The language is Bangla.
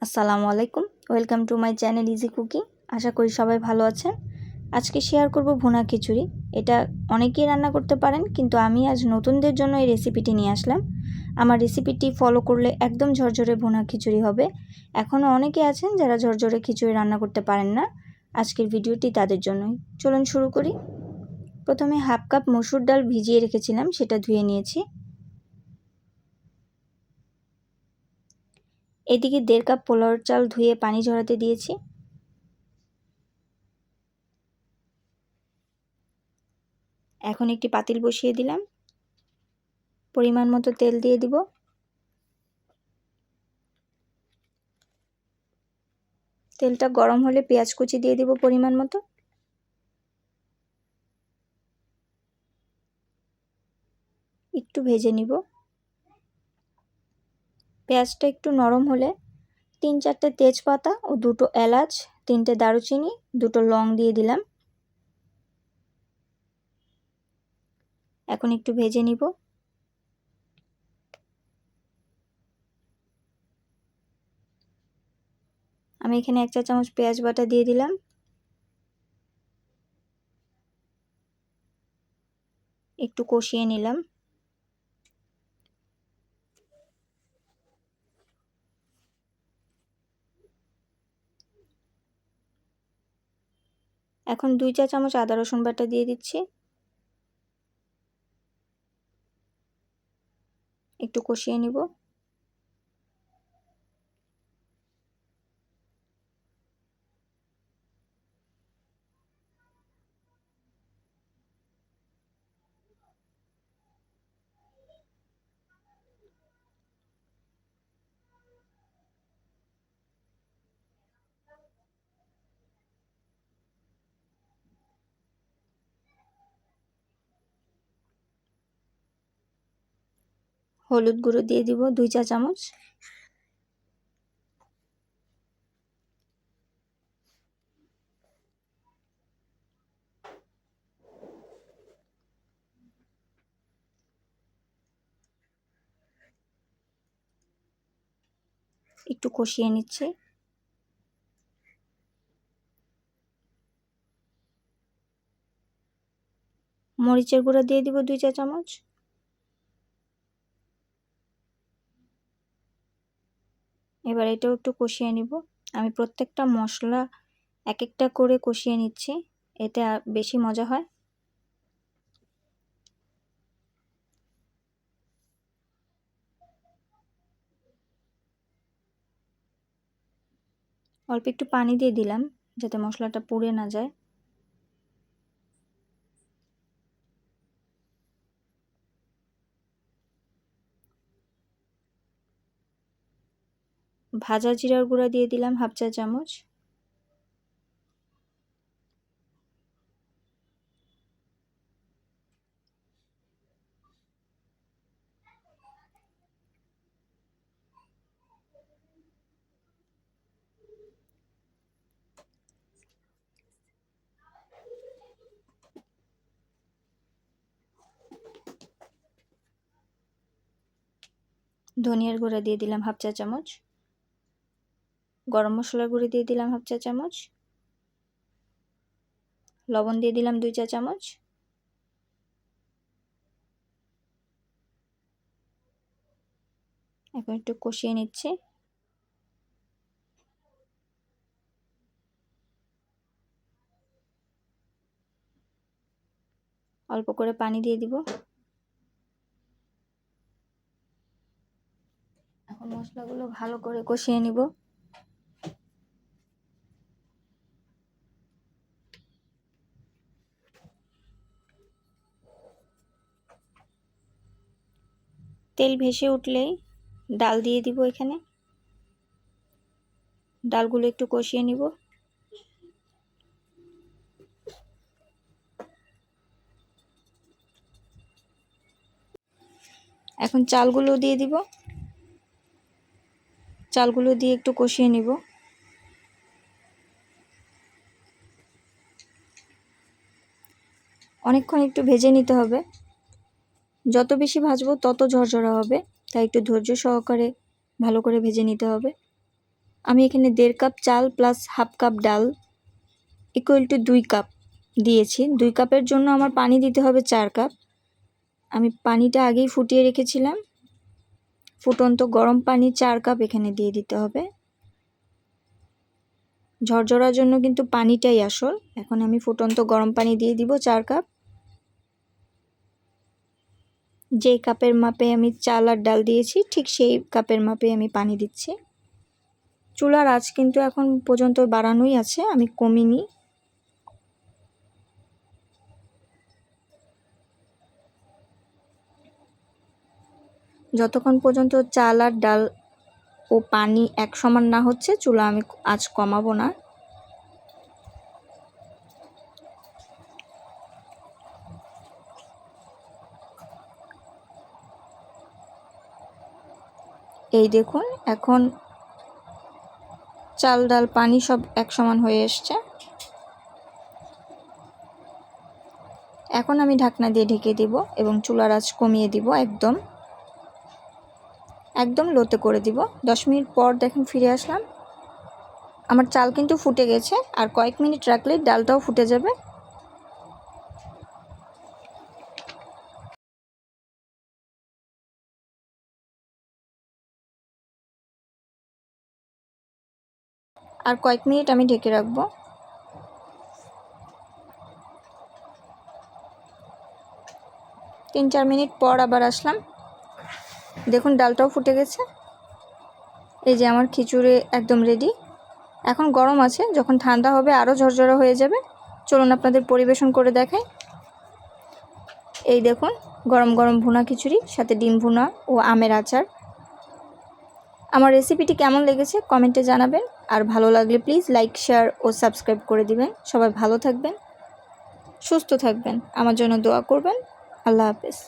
আসসালামু আলাইকুম, welcome to my channel easy cooking. আশা করি সবাই ভালো আছেন। আজকে শেয়ার করব ভুনা খিচুড়ি। এটা অনেকেই রান্না করতে পারেন, কিন্তু আমি আজ নতুনদের জন্য এই রেসিপিটি নিয়ে আসলাম। আমার রেসিপিটি ফলো করলে একদম ঝরঝরে ভুনা খিচুড়ি হবে। এখনও অনেকে আছেন যারা ঝরঝরে খিচুড়ি রান্না করতে পারেন না। আজকের ভিডিওটি তাদের জন্যই। চলুন শুরু করি। প্রথমে হাফ কাপ মসুর ডাল ভিজিয়ে রেখেছিলাম, সেটা ধুয়ে নিয়েছি। এদিকে 1.5 কাপ পোলাওর চাল ধুয়ে পানি ঝরাতে দিয়েছি। এখন একটি পাতিল বসিয়ে দিলাম। পরিমাণ মতো তেল দিয়ে দিব। তেলটা গরম হলে পেঁয়াজ কুচি দিয়ে দিব পরিমাণ মতো। একটু ভেজে নিব। পেঁয়াজটা একটু নরম হলে 3-4টে তেজপাতা ও 2টো এলাচ, 3টে দারুচিনি, 2টো লং দিয়ে দিলাম। এখন একটু ভেজে নিব। আমি এখানে 1 চা চামচ পেঁয়াজ বাটা দিয়ে দিলাম। একটু কষিয়ে নিলাম। এখন 2 চা চামচ আদা রসুন বাটা দিয়ে দিচ্ছি। একটু কষিয়ে নিব। হলুদ গুঁড়ো দিয়ে দিব 2 চা চামচ। একটু কষিয়ে নিচ্ছি। মরিচের গুঁড়া দিয়ে দিব 2 চা চামচ। এবার এটাও একটু কষিয়ে নিব। আমি প্রত্যেকটা মশলা এক একটা করে কষিয়ে নিচ্ছি, এতে বেশি মজা হয়। অল্প একটু পানি দিয়ে দিলাম যাতে মশলাটা পুড়ে না যায়। ভাজা জিরার গুঁড়া দিয়ে দিলাম 1/2 চা চামচ। ধনিয়ার গুঁড়া দিয়ে দিলাম 1/2 চা চামচ। গরম মশলার গুঁড়ো দিয়ে দিলাম 1/2 চা চামচ। লবণ দিয়ে দিলাম 2 চা চামচ। এখন একটু কষিয়ে নিচ্ছি। অল্প করে পানি দিয়ে দিব। এখন মশলাগুলো ভালো করে কষিয়ে নিব। তেল ভেসে উঠলেই ডাল দিয়ে দিব এখানে। ডালগুলো একটু কষিয়ে নিব। এখন চালগুলো দিয়ে দিব। চালগুলো দিয়ে একটু কষিয়ে নিব। অনেকক্ষণ একটু ভেজে নিতে হবে। যত বেশি ভাজবো তত ঝরঝরা হবে, তাই একটু ধৈর্য সহকারে ভালো করে ভেজে নিতে হবে। আমি এখানে 1.5 কাপ চাল প্লাস হাফ কাপ ডাল ইকুয়াল টু 2 কাপ দিয়েছি। 2 কাপের জন্য আমার পানি দিতে হবে 4 কাপ। আমি পানিটা আগেই ফুটিয়ে রেখেছিলাম। ফুটন্ত গরম পানি 4 কাপ এখানে দিয়ে দিতে হবে। ঝরঝরার জন্য কিন্তু পানিটাই আসল। এখন আমি ফুটন্ত গরম পানি দিয়ে দিব 4 কাপ। যেই কাপের মাপে আমি চাল আর ডাল দিয়েছি ঠিক সেই কাপের মাপে আমি পানি দিচ্ছি। চুলার আঁচ কিন্তু এখন পর্যন্ত বাড়ানোই আছে, আমি কমিনি। যতক্ষণ পর্যন্ত চাল আর ডাল ও পানি এক সমান না হচ্ছে চুলা আমি আঁচ কমাবো না। এই দেখুন এখন চাল ডাল পানি সব এক সমান হয়ে এসছে। এখন আমি ঢাকনা দিয়ে ঢেকে দিব এবং চুলার আঁচ কমিয়ে দিব, একদম লোতে করে দিব। 10 মিনিট পর দেখুন ফিরে আসলাম। আমার চাল কিন্তু ফুটে গেছে, আর কয়েক মিনিট রাখলেই ডালটাও ফুটে যাবে। আর কয়েক মিনিট আমি ঢেকে রাখবো। তিন চার মিনিট পর আবার আসলাম। দেখুন ডালটাও ফুটে গেছে। এই যে আমার খিচুড়ি একদম রেডি। এখন গরম আছে, যখন ঠান্ডা হবে আরও ঝরঝরা হয়ে যাবে। চলুন আপনাদের পরিবেশন করে দেখাই। এই দেখুন গরম গরম ভুনা খিচুড়ি, সাথে ডিম ভুনা ও আমের আচার। আমার রেসিপিটি কেমন লেগেছে কমেন্টে জানাবেন, আর ভালো লাগলে প্লিজ লাইক, শেয়ার ও সাবস্ক্রাইব করে দিবেন। সবাই ভালো থাকবেন, সুস্থ থাকবেন, আমার জন্য দোয়া করবেন। আল্লাহ হাফেজ।